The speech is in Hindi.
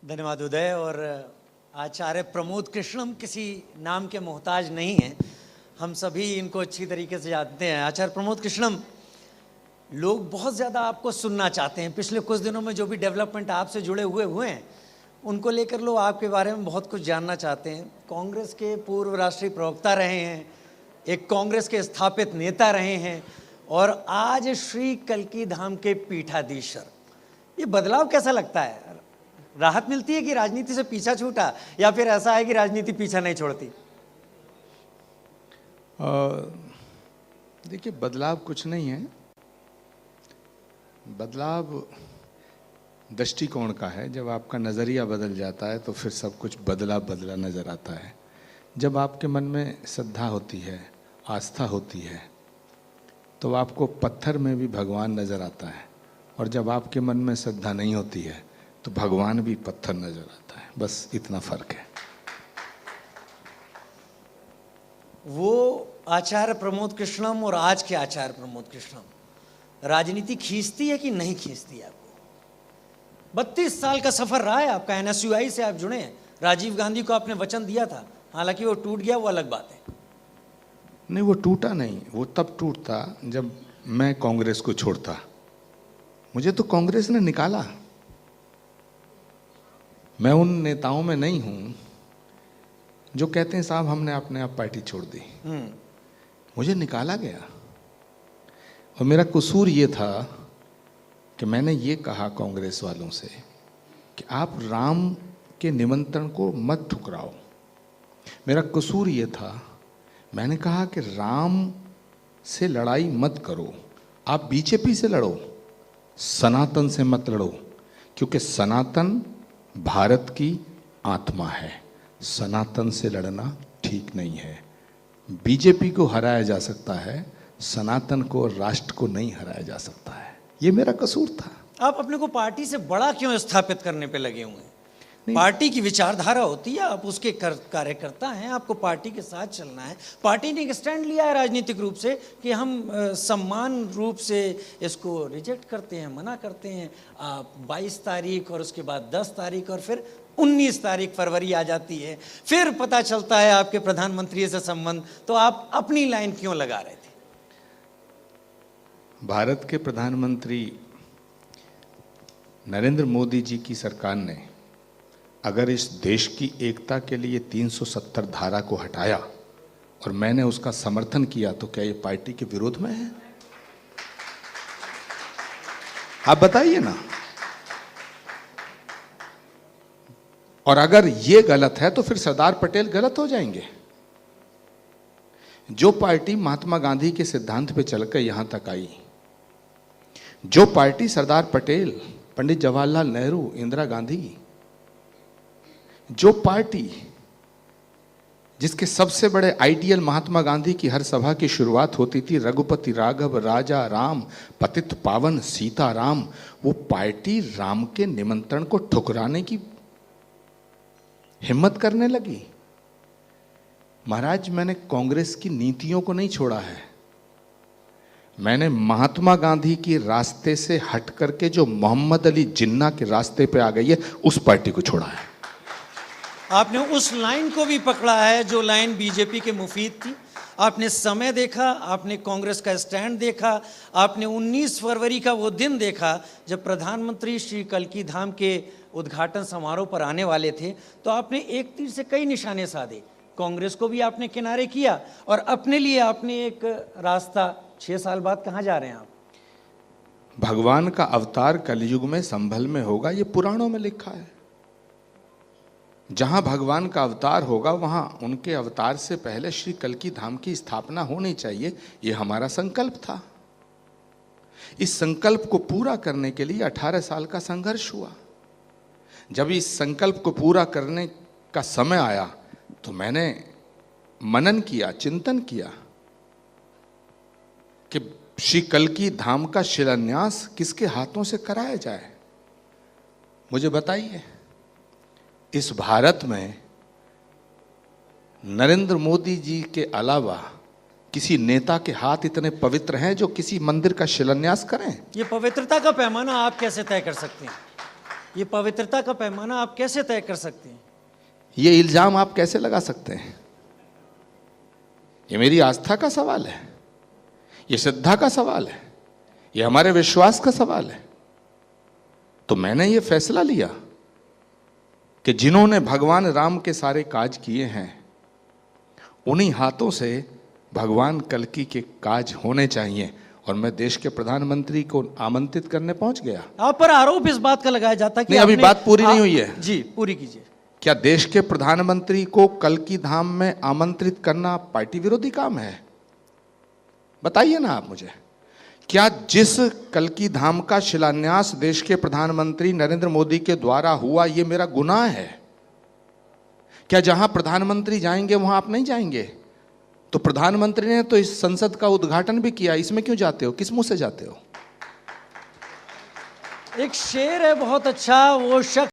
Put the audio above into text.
धन्यवाद उदय। और आचार्य प्रमोद कृष्णम किसी नाम के मोहताज नहीं हैं, हम सभी इनको अच्छी तरीके से जानते हैं। आचार्य प्रमोद कृष्णम, लोग बहुत ज़्यादा आपको सुनना चाहते हैं। पिछले कुछ दिनों में जो भी डेवलपमेंट आपसे जुड़े हुए हैं उनको लेकर लोग आपके बारे में बहुत कुछ जानना चाहते हैं। कांग्रेस के पूर्व राष्ट्रीय प्रवक्ता रहे हैं, एक कांग्रेस के स्थापित नेता रहे हैं और आज श्री कल्की धाम के पीठाधीश्वर। ये बदलाव कैसा लगता है? राहत मिलती है कि राजनीति से पीछा छूटा, या फिर ऐसा है कि राजनीति पीछा नहीं छोड़ती? देखिए, बदलाव कुछ नहीं है। बदलाव दृष्टिकोण का है। जब आपका नज़रिया बदल जाता है तो फिर सब कुछ बदला बदला नज़र आता है। जब आपके मन में श्रद्धा होती है, आस्था होती है, तो आपको पत्थर में भी भगवान नज़र आता है, और जब आपके मन में श्रद्धा नहीं होती है तो भगवान भी पत्थर नज़र आता है। बस इतना फ़र्क है। वो आचार्य प्रमोद कृष्णम और आज के आचार्य प्रमोद कृष्णम, राजनीति खींचती है कि नहीं खींचती है आपको? 32 साल का सफर रहा है आपका, NSUI से आप जुड़े हैं। राजीव गांधी को आपने वचन दिया था, हालांकि वो टूट गया, वो अलग बात है। नहीं, वो टूटा नहीं। वो तब टूटता जब मैं कांग्रेस को छोड़ता। मुझे तो कांग्रेस ने निकाला। मैं उन नेताओं में नहीं हूं जो कहते हैं साहब हमने अपने आप पार्टी छोड़ दी। मुझे निकाला गया, और मेरा कसूर ये था कि मैंने ये कहा कांग्रेस वालों से कि आप राम के निमंत्रण को मत ठुकराओ। मेरा कसूर ये था, मैंने कहा कि राम से लड़ाई मत करो, आप बीजेपी से लड़ो, सनातन से मत लड़ो, क्योंकि सनातन भारत की आत्मा है। सनातन से लड़ना ठीक नहीं है। बीजेपी को हराया जा सकता है, सनातन को और राष्ट्र को नहीं हराया जा सकता है। ये मेरा कसूर था। आप अपने को पार्टी से बड़ा क्यों स्थापित करने पे लगे हुए हैं? पार्टी की विचारधारा होती है, आप उसके कार्यकर्ता हैं, आपको पार्टी के साथ चलना है। पार्टी ने एक स्टैंड लिया है राजनीतिक रूप से कि हम सम्मान रूप से इसको रिजेक्ट करते हैं, मना करते हैं। 22 तारीख और उसके बाद 10 तारीख और फिर 19 तारीख फरवरी आ जाती है, फिर पता चलता है आपके प्रधानमंत्री से संबंध। तो आप अपनी लाइन क्यों लगा रहे थे? भारत के प्रधानमंत्री नरेंद्र मोदी जी की सरकार ने अगर इस देश की एकता के लिए 370 धारा को हटाया और मैंने उसका समर्थन किया, तो क्या ये पार्टी के विरोध में है? आप बताइए ना। और अगर ये गलत है तो फिर सरदार पटेल गलत हो जाएंगे। जो पार्टी महात्मा गांधी के सिद्धांत पे चलकर यहां तक आई, जो पार्टी सरदार पटेल, पंडित जवाहरलाल नेहरू, इंदिरा गांधी, जो पार्टी जिसके सबसे बड़े आइडियल महात्मा गांधी की हर सभा की शुरुआत होती थी रघुपति राघव राजा राम पतित पावन सीता राम, वो पार्टी राम के निमंत्रण को ठुकराने की हिम्मत करने लगी। महाराज, मैंने कांग्रेस की नीतियों को नहीं छोड़ा है, मैंने महात्मा गांधी के रास्ते से हट करके जो मोहम्मद अली जिन्ना के रास्ते पे आ गई है, उस पार्टी को छोड़ा है। आपने उस लाइन को भी पकड़ा है जो लाइन बीजेपी के मुफीद थी। आपने समय देखा, आपने कांग्रेस का स्टैंड देखा, आपने 19 फरवरी का वो दिन देखा जब प्रधानमंत्री श्री कल्की धाम के उद्घाटन समारोह पर आने वाले थे, तो आपने एक तीर से कई निशाने साधे। कांग्रेस को भी आपने किनारे किया और अपने लिए आपने एक रास्ता। 6 साल बाद कहाँ जा रहे हैं आप? भगवान का अवतार कलयुग में संभल में होगा, ये पुराणों में लिखा है। जहां भगवान का अवतार होगा वहां उनके अवतार से पहले श्री कल्की धाम की स्थापना होनी चाहिए। ये हमारा संकल्प था। इस संकल्प को पूरा करने के लिए 18 साल का संघर्ष हुआ। जब इस संकल्प को पूरा करने का समय आया तो मैंने मनन किया, चिंतन किया कि श्री कल्की धाम का शिलान्यास किसके हाथों से कराया जाए। मुझे बताइए, इस भारत में नरेंद्र मोदी जी के अलावा किसी नेता के हाथ इतने पवित्र हैं जो किसी मंदिर का शिलान्यास करें? ये पवित्रता का पैमाना आप कैसे तय कर सकते हैं? ये पवित्रता का पैमाना आप कैसे तय कर सकते हैं? ये इल्जाम आप कैसे लगा सकते हैं? ये मेरी आस्था का सवाल है, ये श्रद्धा का सवाल है, ये हमारे विश्वास का सवाल है। तो मैंने ये फैसला लिया कि जिन्होंने भगवान राम के सारे काज किए हैं, उन्हीं हाथों से भगवान कल्कि के काज होने चाहिए। और मैं देश के प्रधानमंत्री को आमंत्रित करने पहुंच गया। आप पर आरोप इस बात का लगाया जाता है कि नहीं, अभी आपने- बात पूरी नहीं हुई है। जी, पूरी कीजिए। क्या देश के प्रधानमंत्री को कल्कि धाम में आमंत्रित करना पार्टी विरोधी काम है? बताइए ना आप मुझे। क्या जिस कल्कि धाम का शिलान्यास देश के प्रधानमंत्री नरेंद्र मोदी के द्वारा हुआ, यह मेरा गुनाह है? क्या जहां प्रधानमंत्री जाएंगे वहां आप नहीं जाएंगे? तो प्रधानमंत्री ने तो इस संसद का उद्घाटन भी किया, इसमें क्यों जाते हो? किस मुंह से जाते हो? एक शेर है बहुत अच्छा, वो शख्स